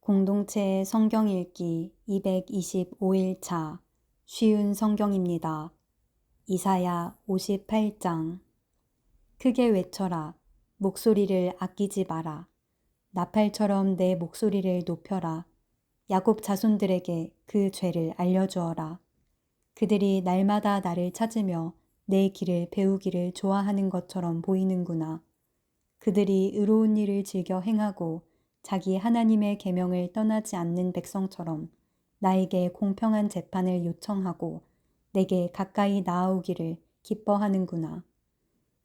공동체의 성경 읽기 225일차 쉬운 성경입니다. 이사야 58장. 크게 외쳐라. 목소리를 아끼지 마라. 나팔처럼 내 목소리를 높여라. 야곱 자손들에게 그 죄를 알려주어라. 그들이 날마다 나를 찾으며 내 길을 배우기를 좋아하는 것처럼 보이는구나. 그들이 의로운 일을 즐겨 행하고 자기 하나님의 계명을 떠나지 않는 백성처럼 나에게 공평한 재판을 요청하고 내게 가까이 나아오기를 기뻐하는구나.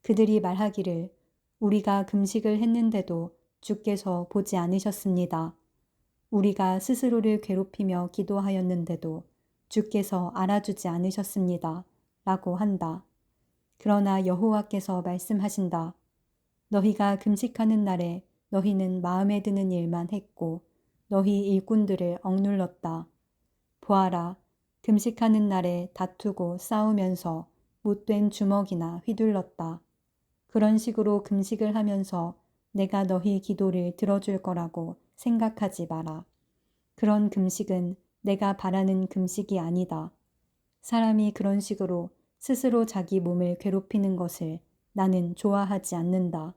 그들이 말하기를 우리가 금식을 했는데도 주께서 보지 않으셨습니다. 우리가 스스로를 괴롭히며 기도하였는데도 주께서 알아주지 않으셨습니다. 라고 한다. 그러나 여호와께서 말씀하신다. 너희가 금식하는 날에 너희는 마음에 드는 일만 했고 너희 일꾼들을 억눌렀다. 보아라, 금식하는 날에 다투고 싸우면서 못된 주먹이나 휘둘렀다. 그런 식으로 금식을 하면서 내가 너희 기도를 들어줄 거라고 생각하지 마라. 그런 금식은 내가 바라는 금식이 아니다. 사람이 그런 식으로 스스로 자기 몸을 괴롭히는 것을 나는 좋아하지 않는다.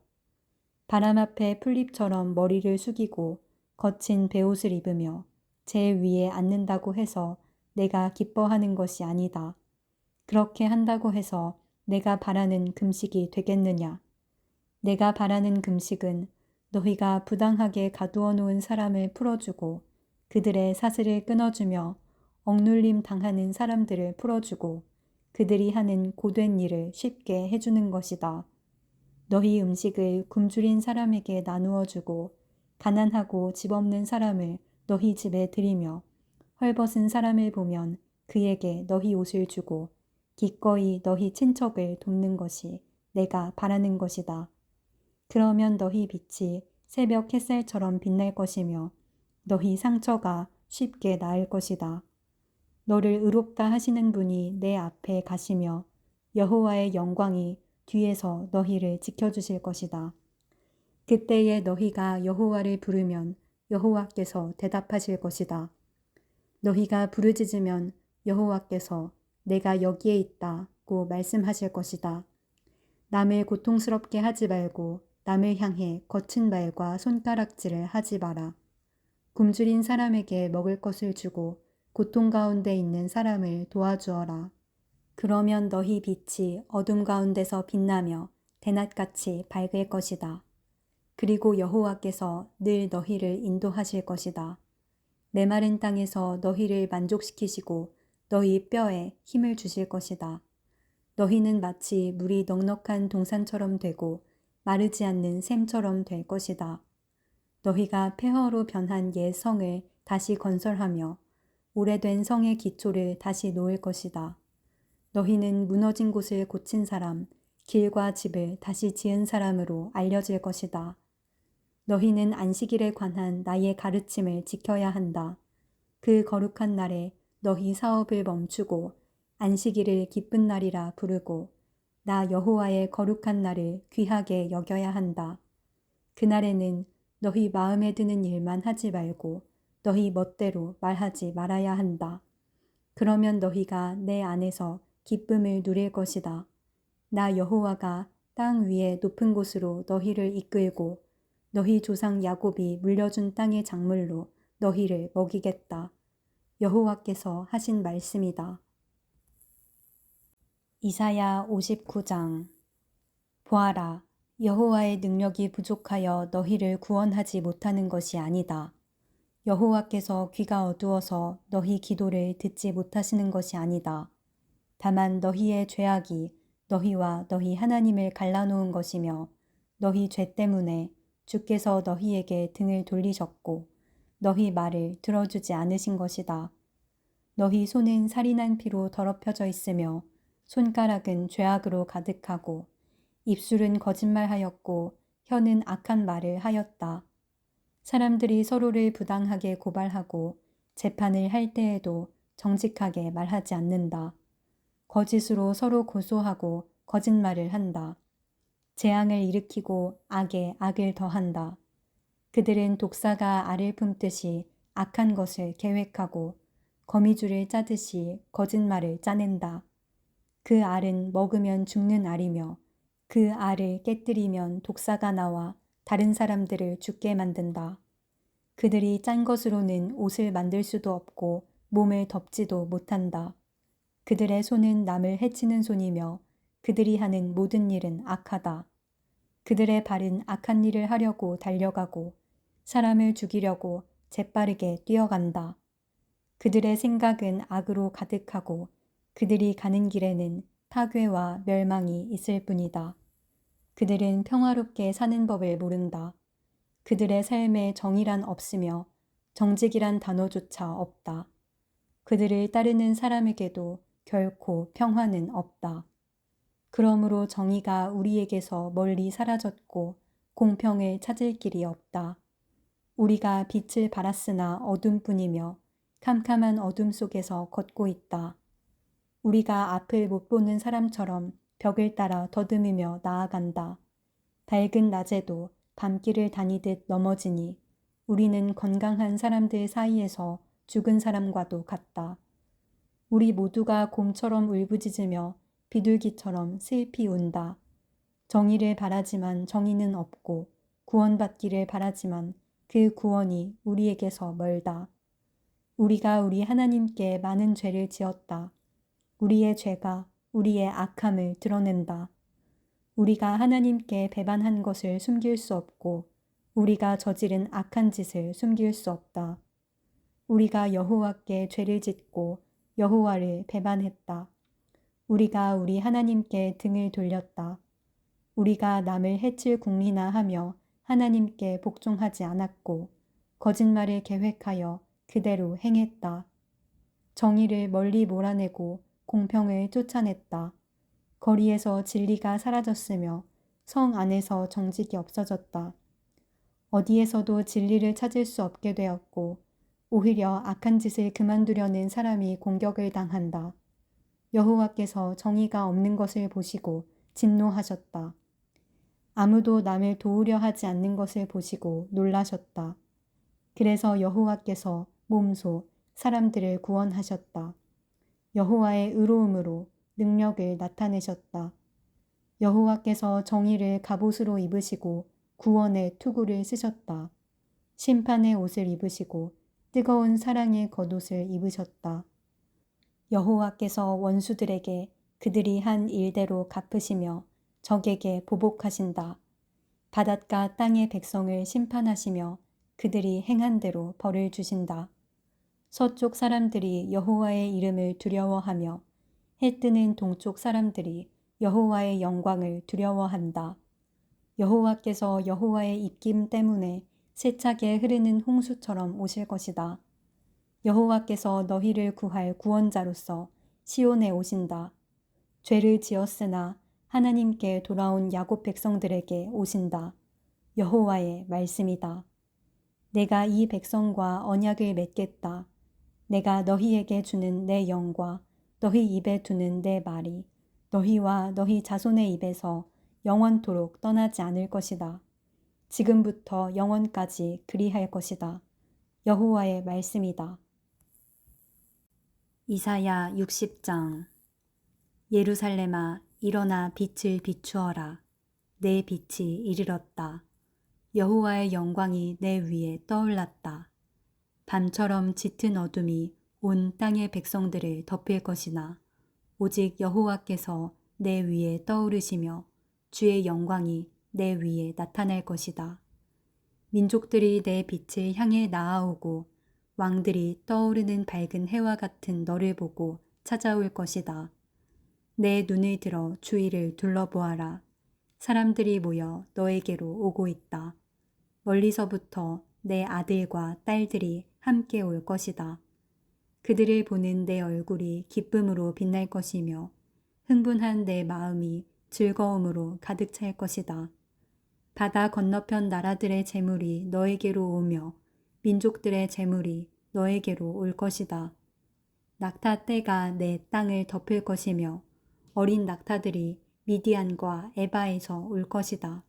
바람 앞에 풀잎처럼 머리를 숙이고 거친 베옷을 입으며 제 위에 앉는다고 해서 내가 기뻐하는 것이 아니다. 그렇게 한다고 해서 내가 바라는 금식이 되겠느냐? 내가 바라는 금식은 너희가 부당하게 가두어 놓은 사람을 풀어주고 그들의 사슬을 끊어주며 억눌림 당하는 사람들을 풀어주고 그들이 하는 고된 일을 쉽게 해주는 것이다. 너희 음식을 굶주린 사람에게 나누어 주고 가난하고 집 없는 사람을 너희 집에 들이며 헐벗은 사람을 보면 그에게 너희 옷을 주고 기꺼이 너희 친척을 돕는 것이 내가 바라는 것이다. 그러면 너희 빛이 새벽 햇살처럼 빛날 것이며 너희 상처가 쉽게 나을 것이다. 너를 의롭다 하시는 분이 내 앞에 가시며 여호와의 영광이 뒤에서 너희를 지켜주실 것이다. 그때에 너희가 여호와를 부르면 여호와께서 대답하실 것이다. 너희가 부르짖으면 여호와께서 내가 여기에 있다고 말씀하실 것이다. 남을 고통스럽게 하지 말고 남을 향해 거친 말과 손가락질을 하지 마라. 굶주린 사람에게 먹을 것을 주고 고통 가운데 있는 사람을 도와주어라. 그러면 너희 빛이 어둠 가운데서 빛나며 대낮같이 밝을 것이다. 그리고 여호와께서 늘 너희를 인도하실 것이다. 메마른 땅에서 너희를 만족시키시고 너희 뼈에 힘을 주실 것이다. 너희는 마치 물이 넉넉한 동산처럼 되고 마르지 않는 샘처럼 될 것이다. 너희가 폐허로 변한 옛 성을 다시 건설하며 오래된 성의 기초를 다시 놓을 것이다. 너희는 무너진 곳을 고친 사람, 길과 집을 다시 지은 사람으로 알려질 것이다. 너희는 안식일에 관한 나의 가르침을 지켜야 한다. 그 거룩한 날에 너희 사업을 멈추고 안식일을 기쁜 날이라 부르고 나 여호와의 거룩한 날을 귀하게 여겨야 한다. 그날에는 너희 마음에 드는 일만 하지 말고 너희 멋대로 말하지 말아야 한다. 그러면 너희가 내 안에서 기쁨을 누릴 것이다. 나 여호와가 땅 위의 높은 곳으로 너희를 이끌고 너희 조상 야곱이 물려준 땅의 작물로 너희를 먹이겠다. 여호와께서 하신 말씀이다. 이사야 59장. 보아라, 여호와의 능력이 부족하여 너희를 구원하지 못하는 것이 아니다. 여호와께서 귀가 어두워서 너희 기도를 듣지 못하시는 것이 아니다. 다만 너희의 죄악이 너희와 너희 하나님을 갈라놓은 것이며 너희 죄 때문에 주께서 너희에게 등을 돌리셨고 너희 말을 들어주지 않으신 것이다. 너희 손은 살인한 피로 더럽혀져 있으며 손가락은 죄악으로 가득하고 입술은 거짓말하였고 혀는 악한 말을 하였다. 사람들이 서로를 부당하게 고발하고 재판을 할 때에도 정직하게 말하지 않는다. 거짓으로 서로 고소하고 거짓말을 한다. 재앙을 일으키고 악에 악을 더한다. 그들은 독사가 알을 품듯이 악한 것을 계획하고 거미줄을 짜듯이 거짓말을 짜낸다. 그 알은 먹으면 죽는 알이며 그 알을 깨뜨리면 독사가 나와 다른 사람들을 죽게 만든다. 그들이 짠 것으로는 옷을 만들 수도 없고 몸을 덮지도 못한다. 그들의 손은 남을 해치는 손이며 그들이 하는 모든 일은 악하다. 그들의 발은 악한 일을 하려고 달려가고 사람을 죽이려고 재빠르게 뛰어간다. 그들의 생각은 악으로 가득하고 그들이 가는 길에는 파괴와 멸망이 있을 뿐이다. 그들은 평화롭게 사는 법을 모른다. 그들의 삶에 정의란 없으며 정직이란 단어조차 없다. 그들을 따르는 사람에게도 결코 평화는 없다. 그러므로 정의가 우리에게서 멀리 사라졌고 공평을 찾을 길이 없다. 우리가 빛을 발았으나 어둠뿐이며 캄캄한 어둠 속에서 걷고 있다. 우리가 앞을 못 보는 사람처럼 벽을 따라 더듬으며 나아간다. 밝은 낮에도 밤길을 다니듯 넘어지니 우리는 건강한 사람들 사이에서 죽은 사람과도 같다. 우리 모두가 곰처럼 울부짖으며 비둘기처럼 슬피 운다. 정의를 바라지만 정의는 없고 구원받기를 바라지만 그 구원이 우리에게서 멀다. 우리가 우리 하나님께 많은 죄를 지었다. 우리의 죄가 우리의 악함을 드러낸다. 우리가 하나님께 배반한 것을 숨길 수 없고 우리가 저지른 악한 짓을 숨길 수 없다. 우리가 여호와께 죄를 짓고 여호와를 배반했다. 우리가 우리 하나님께 등을 돌렸다. 우리가 남을 해칠 궁리나 하며 하나님께 복종하지 않았고 거짓말을 계획하여 그대로 행했다. 정의를 멀리 몰아내고 공평을 쫓아냈다. 거리에서 진리가 사라졌으며 성 안에서 정직이 없어졌다. 어디에서도 진리를 찾을 수 없게 되었고 오히려 악한 짓을 그만두려는 사람이 공격을 당한다. 여호와께서 정의가 없는 것을 보시고 진노하셨다. 아무도 남을 도우려 하지 않는 것을 보시고 놀라셨다. 그래서 여호와께서 몸소 사람들을 구원하셨다. 여호와의 의로움으로 능력을 나타내셨다. 여호와께서 정의를 갑옷으로 입으시고 구원의 투구를 쓰셨다. 심판의 옷을 입으시고 뜨거운 사랑의 겉옷을 입으셨다. 여호와께서 원수들에게 그들이 한 일대로 갚으시며 적에게 보복하신다. 바닷가 땅의 백성을 심판하시며 그들이 행한 대로 벌을 주신다. 서쪽 사람들이 여호와의 이름을 두려워하며 해 뜨는 동쪽 사람들이 여호와의 영광을 두려워한다. 여호와께서 여호와의 입김 때문에 세차게 흐르는 홍수처럼 오실 것이다. 여호와께서 너희를 구할 구원자로서 시온에 오신다. 죄를 지었으나 하나님께 돌아온 야곱 백성들에게 오신다. 여호와의 말씀이다. 내가 이 백성과 언약을 맺겠다. 내가 너희에게 주는 내 영과 너희 입에 두는 내 말이 너희와 너희 자손의 입에서 영원토록 떠나지 않을 것이다. 지금부터 영원까지 그리할 것이다. 여호와의 말씀이다. 이사야 60장. 예루살렘아, 일어나 빛을 비추어라. 내 빛이 이르렀다. 여호와의 영광이 내 위에 떠올랐다. 밤처럼 짙은 어둠이 온 땅의 백성들을 덮일 것이나 오직 여호와께서 내 위에 떠오르시며 주의 영광이 내 위에 나타날 것이다. 민족들이 내 빛을 향해 나아오고 왕들이 떠오르는 밝은 해와 같은 너를 보고 찾아올 것이다. 내 눈을 들어 주위를 둘러보아라. 사람들이 모여 너에게로 오고 있다. 멀리서부터 내 아들과 딸들이 함께 올 것이다. 그들을 보는 내 얼굴이 기쁨으로 빛날 것이며 흥분한 내 마음이 즐거움으로 가득 찰 것이다. 바다 건너편 나라들의 재물이 너에게로 오며 민족들의 재물이 너에게로 올 것이다. 낙타 떼가 내 땅을 덮을 것이며 어린 낙타들이 미디안과 에바에서 올 것이다.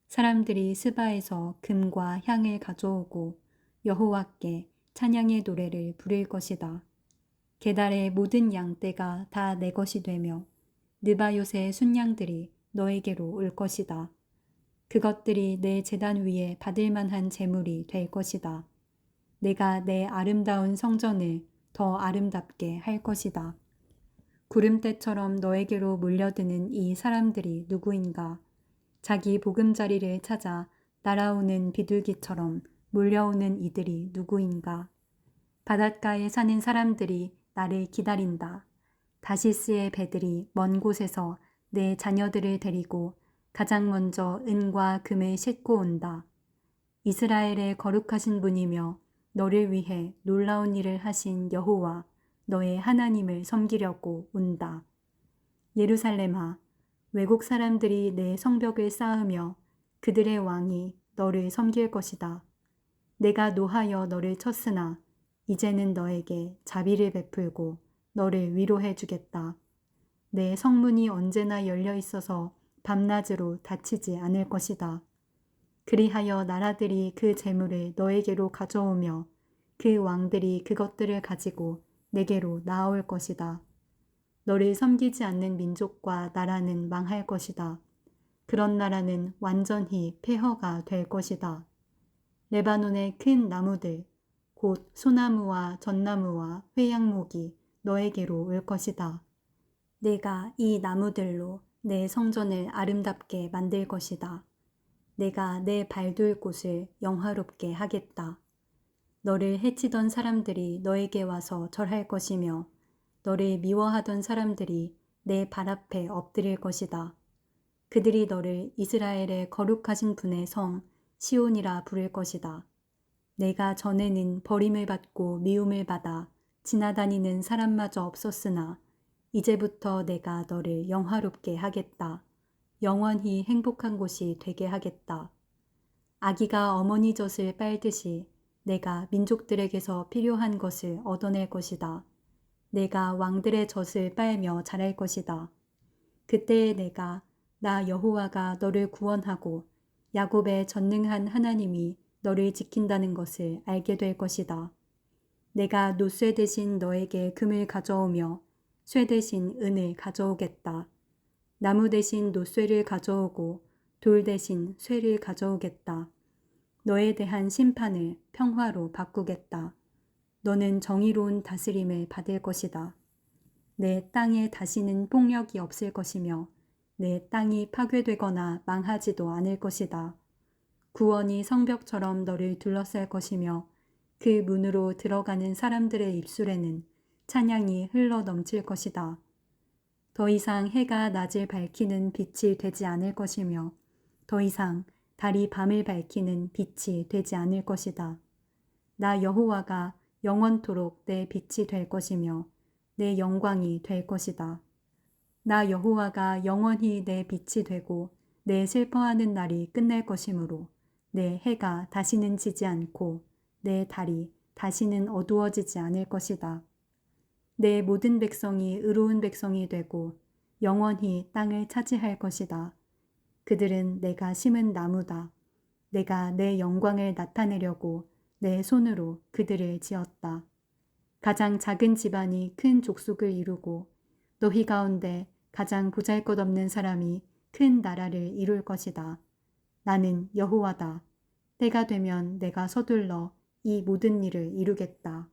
사람들이 스바에서 금과 향을 가져오고 여호와께 찬양의 노래를 부를 것이다. 게달의 모든 양떼가 다 내 것이 되며 느바요의 순양들이 너에게로 올 것이다. 그것들이 내 제단 위에 받을 만한 제물이 될 것이다. 내가 내 아름다운 성전을 더 아름답게 할 것이다. 구름대처럼 너에게로 몰려드는 이 사람들이 누구인가? 자기 보금자리를 찾아 날아오는 비둘기처럼 몰려오는 이들이 누구인가? 바닷가에 사는 사람들이 나를 기다린다. 다시스의 배들이 먼 곳에서 내 자녀들을 데리고 가장 먼저 은과 금을 싣고 온다. 이스라엘의 거룩하신 분이며 너를 위해 놀라운 일을 하신 여호와 너의 하나님을 섬기려고 온다. 예루살렘아, 외국 사람들이 내 성벽을 쌓으며 그들의 왕이 너를 섬길 것이다. 내가 노하여 너를 쳤으나 이제는 너에게 자비를 베풀고 너를 위로해 주겠다. 내 성문이 언제나 열려 있어서 밤낮으로 닫히지 않을 것이다. 그리하여 나라들이 그 재물을 너에게로 가져오며 그 왕들이 그것들을 가지고 내게로 나아올 것이다. 너를 섬기지 않는 민족과 나라는 망할 것이다. 그런 나라는 완전히 폐허가 될 것이다. 레바논의 큰 나무들, 곧 소나무와 전나무와 회양목이 너에게로 올 것이다. 내가 이 나무들로 내 성전을 아름답게 만들 것이다. 내가 내 발둘 곳을 영화롭게 하겠다. 너를 해치던 사람들이 너에게 와서 절할 것이며 너를 미워하던 사람들이 내 발 앞에 엎드릴 것이다. 그들이 너를 이스라엘의 거룩하신 분의 성 시온이라 부를 것이다. 내가 전에는 버림을 받고 미움을 받아 지나다니는 사람마저 없었으나 이제부터 내가 너를 영화롭게 하겠다. 영원히 행복한 곳이 되게 하겠다. 아기가 어머니 젖을 빨듯이 내가 민족들에게서 필요한 것을 얻어낼 것이다. 내가 왕들의 젖을 빨며 자랄 것이다. 그때에 내가 나 여호와가 너를 구원하고 야곱의 전능한 하나님이 너를 지킨다는 것을 알게 될 것이다. 내가 노쇠 대신 너에게 금을 가져오며 쇠 대신 은을 가져오겠다. 나무 대신 노쇠를 가져오고 돌 대신 쇠를 가져오겠다. 너에 대한 심판을 평화로 바꾸겠다. 너는 정의로운 다스림을 받을 것이다. 내 땅에 다시는 폭력이 없을 것이며 내 땅이 파괴되거나 망하지도 않을 것이다. 구원이 성벽처럼 너를 둘러쌀 것이며 그 문으로 들어가는 사람들의 입술에는 찬양이 흘러 넘칠 것이다. 더 이상 해가 낮을 밝히는 빛이 되지 않을 것이며 더 이상 달이 밤을 밝히는 빛이 되지 않을 것이다. 나 여호와가 영원토록 내 빛이 될 것이며 내 영광이 될 것이다. 나 여호와가 영원히 내 빛이 되고 내 슬퍼하는 날이 끝날 것이므로 내 해가 다시는 지지 않고 내 달이 다시는 어두워지지 않을 것이다. 내 모든 백성이 의로운 백성이 되고 영원히 땅을 차지할 것이다. 그들은 내가 심은 나무다. 내가 내 영광을 나타내려고 내 손으로 그들을 지었다. 가장 작은 집안이 큰 족속을 이루고 너희 가운데 가장 보잘것없는 사람이 큰 나라를 이룰 것이다. 나는 여호와다. 때가 되면 내가 서둘러 이 모든 일을 이루겠다.